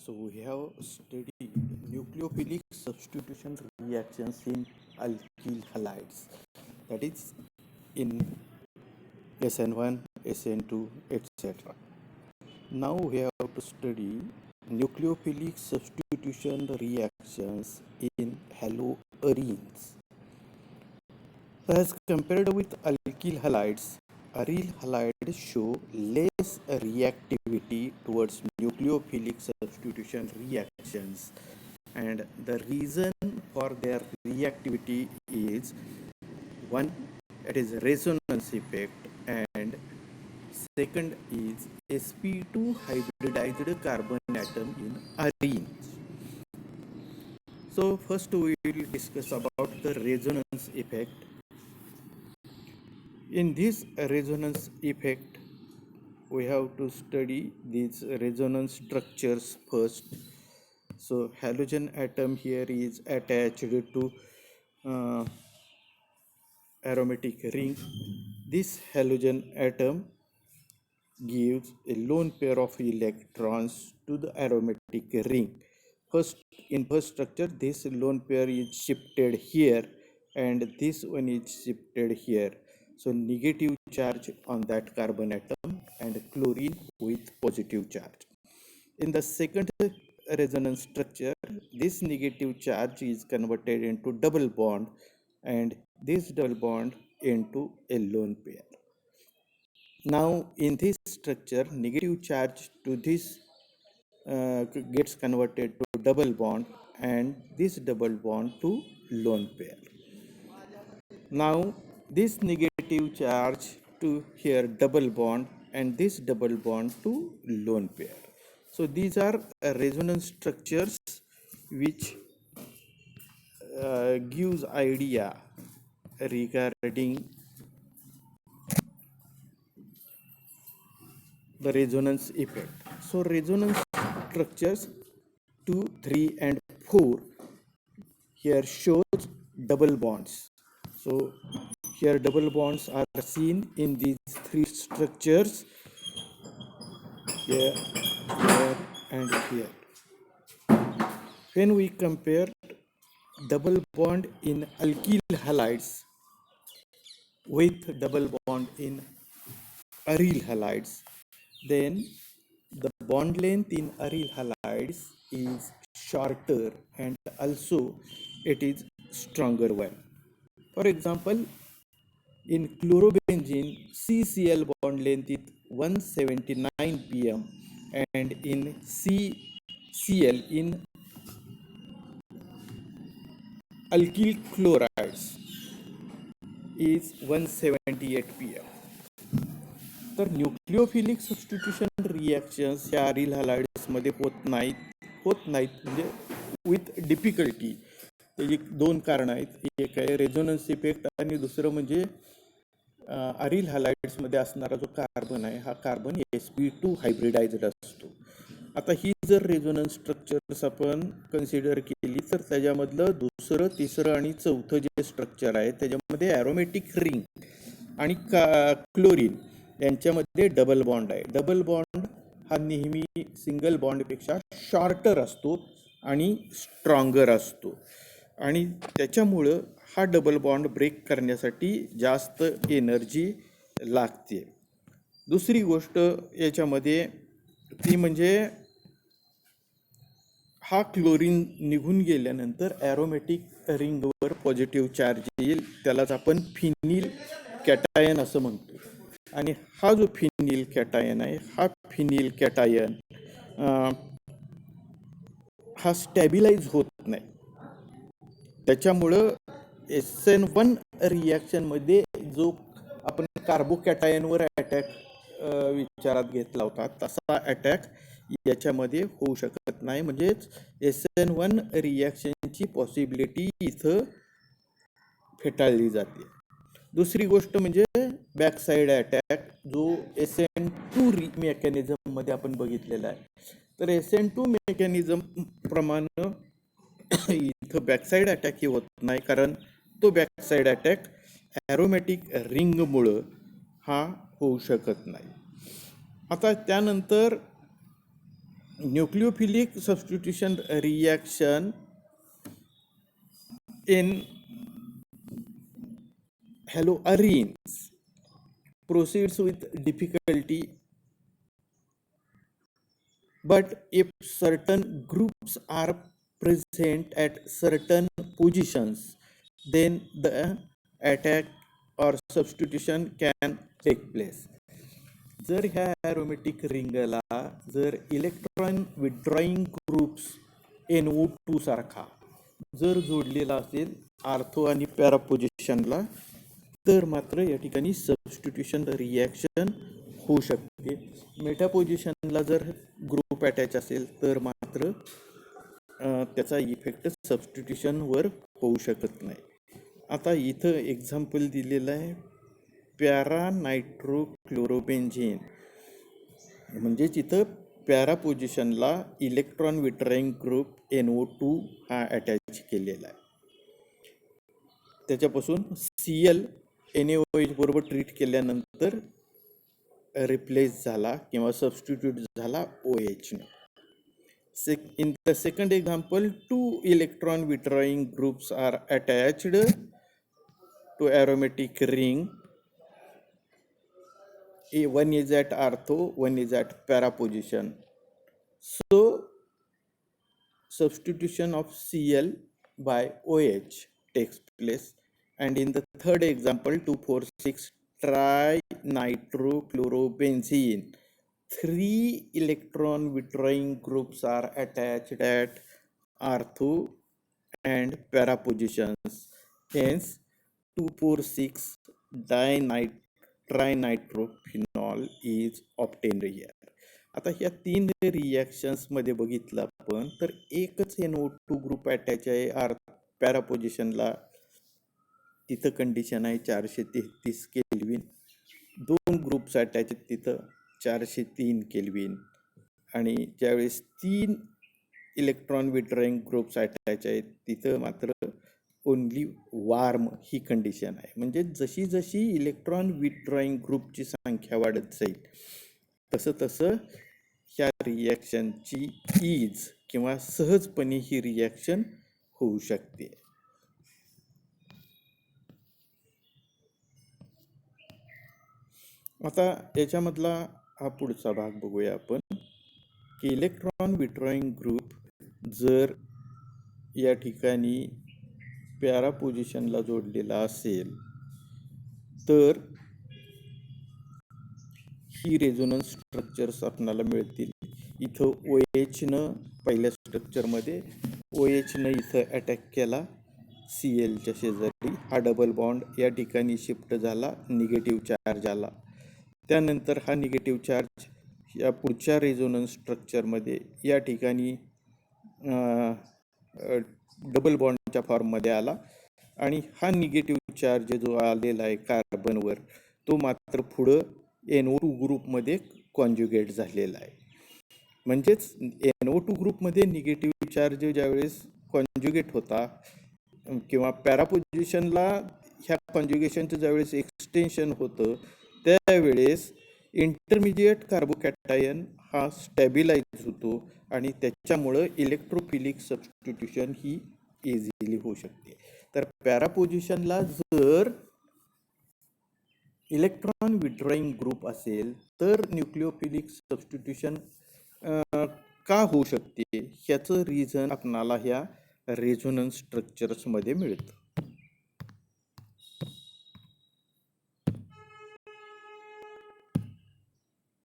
So we have studied nucleophilic substitution reactions in alkyl halides, that is in SN1, SN2, etc. Now we have to study nucleophilic substitution reactions in haloarenes. As compared with alkyl halides, aryl halides show less reactivity towards nucleophilic substitution reactions, and the reason for their reactivity is one, it is resonance effect, and second is sp2 hybridized carbon atom in arenes. So first we will discuss about the resonance effect. In this resonance effect, we have to study these resonance structures first. So halogen atom here is attached to aromatic ring. This halogen atom gives a lone pair of electrons to the aromatic ring. In first structure, this lone pair is shifted here and this one is shifted here. So negative charge on that carbon atom and chlorine with positive charge. In the second resonance structure, this negative charge is converted into double bond and this double bond into a lone pair. Now in this structure, negative charge to this gets converted to double bond and this double bond to lone pair. Now this negative charge to here double bond and this double bond to lone pair. So these are resonance structures which gives idea regarding the resonance effect. So resonance structures 2, 3 and 4 here shows double bonds. So here double bonds are seen in these three structures, here, here and here. When we compare double bond in alkyl halides with double bond in aryl halides, then the bond length in aryl halides is shorter and also it is stronger one. For example, in chlorobenzene, CCl bond length is 179 pm and in CCl in alkyl chlorides is 178 pm. तर nucleophilic substitution reactions या aril हलाइड्समध्ये होत नाहीत म्हणजे with difficulty. त्याची दोन कारणं आहेत, एक आहे रेझोनन्स इफेक्ट आणि दुसरं म्हणजे अरिल हलाइड्समध्ये असणारा जो कार्बन आहे हा कार्बन sp2 हायब्रिडाइज्ड असतो. आता ही जर रेझोनन्स स्ट्रक्चर्स आपण कन्सिडर केली तर त्याच्यामधलं दुसरं, तिसरं आणि चौथं जे स्ट्रक्चर आहे त्याच्यामध्ये ॲरोमॅटिक रिंग आणि क्लोरीन यांच्यामध्ये डबल बॉन्ड आहे. डबल बॉन्ड हा नेहमी सिंगल बॉन्डपेक्षा शॉर्टर असतो आणि स्ट्रॉंगर असतो आणि त्याच्यामुळं हा डबल बॉन्ड ब्रेक करण्यासाठी जास्त एनर्जी लागते. दुसरी गोष्ट याच्यामध्ये ती म्हणजे हा क्लोरीन निघून गेल्यानंतर ॲरोमॅटिक रिंगवर पॉझिटिव्ह चार्ज येईल, त्यालाच आपण फिनिल कॅटायन असं म्हणतो. आणि हा जो फिनिल कॅटायन आहे हा फिनिल कॅटायन हा स्टॅबिलाइज होत नाही. त्याच्यामुळं SN1 रिॲक्शनमध्ये जो आपण कार्बोकॅटायनवर अटॅक विचारात घेतला होता तसा अटॅक याच्यामध्ये होऊ शकत नाही. म्हणजेच SN1 रिॲक्शनची पॉसिबिलिटी इथं फेटाळली जाते. दुसरी गोष्ट म्हणजे बॅकसाइड अटॅक जो SN2 मेकॅनिझममध्ये आपण बघितलेला आहे. तर SN2 मेकॅनिझम प्रमाणे इथं बॅकसाइड अटॅक होत नाही, कारण तो बॅकसाइड अटॅक ॲरोमॅटिक रिंगमुळं हा होऊ शकत नाही. आता त्यानंतर nucleophilic substitution reaction in haloarenes proceeds with difficulty, but if certain groups are present at certain positions, then the attack or substitution can take place. जर ह्या ॲरोमॅटिक रिंगला जर इलेक्ट्रॉन विड्रॉईंग ग्रुप्स NO2 सारखा जर जोडलेला असेल आर्थो आणि पॅरा पोझिशनला, तर मात्र या ठिकाणी सबस्टिट्यूशन रिॲक्शन होऊ शकते. मेटा पोझिशनला जर ग्रुप अटॅच असेल तर मात्र त्याचा इफेक्ट सबस्टिट्यूशनवर होऊ शकत नाही. आता इथं एक्झाम्पल दिलेलं आहे पॅरा नायट्रोक्लोरोबेन्झीन, म्हणजेच इथं पॅरा पोझिशनला इलेक्ट्रॉन विड्रॉईंग ग्रुप NO2 हा अटॅच केलेला आहे. त्याच्यापासून Cl NaOH बरोबर ट्रीट केल्यानंतर रिप्लेस झाला किंवा सबस्टिट्यूट झाला OH ने. In the second example, two electron withdrawing groups are attached to aromatic ring. One is at ortho, one is at para position. So substitution of Cl by OH takes place. And in the third example, 2,4,6 trinitrochlorobenzene, three electron withdrawing groups are attached at ortho and para positions. Hence 2,4,6 trinitrophenol is obtained here. आता ह्या तीन reactions मध्ये बघितलं आपण तर एकच NO2 group attach आहे para पोझिशनला. तिथं कंडिशन आहे 433 केल्विन. दोन ग्रुप्स अटॅच आहेत तिथं 403 केल्विन. आणि ज्यावेळेस तीन इलेक्ट्रॉन विड्रॉईंग ग्रुप्स अटॅच आहेत तिथं मात्र ओनली वार्म ही कंडिशन आहे. म्हणजे जशी जशी इलेक्ट्रॉन विड्रॉईंग ग्रुपची संख्या वाढत जाईल तसं तसं ह्या रिॲक्शनची ईज किंवा सहजपणे ही रिॲक्शन होऊ शकते. आता याच्यामधला हा पुढचा भाग बघूया आपण की इलेक्ट्रॉन विड्रॉईंग ग्रुप जर या ठिकाणी पॅरा पोझिशनला जोडलेला असेल तर ही रेझोनन्स स्ट्रक्चर्स आपल्याला मिळतील. इथं OH न पहिल्या स्ट्रक्चरमध्ये OH न इथं अटॅक केला Clच्या शेजारी, हा डबल बॉन्ड या ठिकाणी शिफ्ट झाला, निगेटिव्ह चार्ज आला. त्यानंतर हा निगेटिव्ह चार्ज या पुढच्या रेझोनन्स स्ट्रक्चरमध्ये या ठिकाणी डबल बॉन्डच्या फॉर्ममध्ये आला आणि हा निगेटिव्ह चार्ज जो आलेला आहे कार्बनवर तो मात्र पुढं NO2 ग्रुपमध्ये कॉन्ज्युगेट झालेला आहे. म्हणजेच NO2 ग्रुपमध्ये निगेटिव्ह चार्ज ज्यावेळेस कॉन्ज्युगेट होता किंवा पॅरा पोझिशनला ह्या कॉन्ज्युगेशनचं ज्यावेळेस एक्सटेन्शन होतं त्यावेळेस इंटरमिजिएट कार्बोकॅटायन हा स्टॅबिलाइज होतो आणि त्याच्यामुळं इलेक्ट्रोफिलिक सबस्टिट्यूशन ही इझिली होऊ शकते. तर पॅरा पोझिशनला जर इलेक्ट्रॉन विड्रॉईंग ग्रुप असेल तर न्यूक्लिओफिलिक सबस्टिट्यूशन का होऊ शकते ह्याचं रिझन आपणाला ह्या रेझोनन्स स्ट्रक्चर्समध्ये मिळतं.